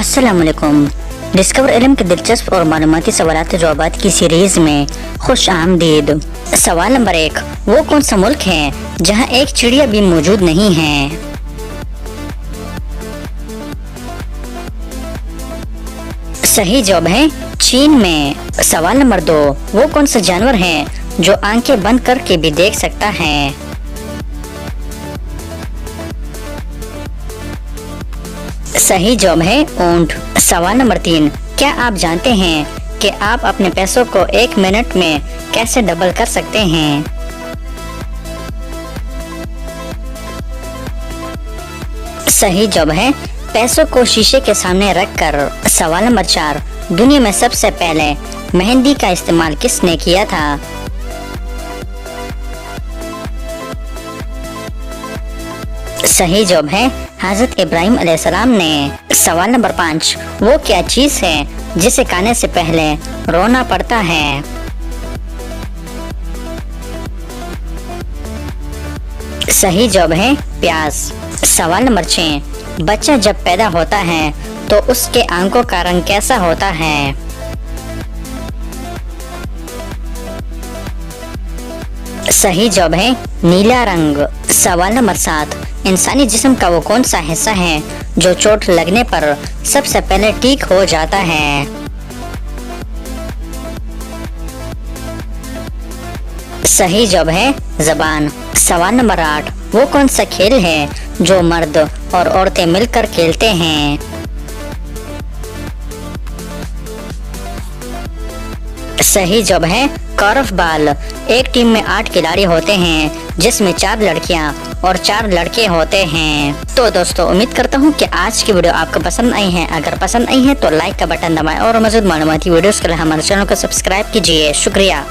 अस्सलाम वालेकुम। डिस्कवर इल्म के दिलचस्प और मालूमाती सवालात जवाबात की सीरीज में खुश आमदीद। सवाल नंबर 1, वो कौन सा मुल्क है जहां एक चिड़िया भी मौजूद नहीं है? सही जवाब है चीन में। सवाल नंबर 2, वो कौन सा जानवर है जो आंखें बंद करके भी देख सकता है? सही जवाब है ऊंट। सवाल नंबर 3, क्या आप जानते हैं कि आप अपने पैसों को 1 मिनट में कैसे डबल कर सकते हैं? सही जवाब है पैसों को शीशे के सामने रखकर। सवाल नंबर 4, दुनिया में सबसे पहले मेहंदी का इस्तेमाल किसने किया था? सही जवाब है हजरत इब्राहिम अलैहिस्सलाम ने। सवाल नंबर 5, वो क्या चीज है जिसे खाने से पहले रोना पड़ता है? सही जवाब है प्याज। सवाल नंबर 6, बच्चा जब पैदा होता है तो उसके आंखों का रंग कैसा होता है? सही जवाब है नीला रंग। सवाल नंबर 7, इंसानी जिस्म का वो कौन सा हिस्सा है जो चोट लगने पर सबसे पहले ठीक हो जाता है? सही जवाब है ज़बान। सवाल नंबर 8, वो कौन सा खेल है जो मर्द और औरतें मिलकर खेलते हैं? सही जवाब है कॉर्फबॉल। एक टीम में 8 खिलाड़ी होते हैं जिसमें 4 लड़कियां और 4 लड़के होते हैं। तो दोस्तों, उम्मीद करता हूं कि आज की वीडियो आपको पसंद आई है। अगर पसंद आई है तो लाइक का बटन दबाएं और मज़ीद मालूमाती वीडियोस के लिए हमारे चैनल को सब्सक्राइब कीजिए। शुक्रिया।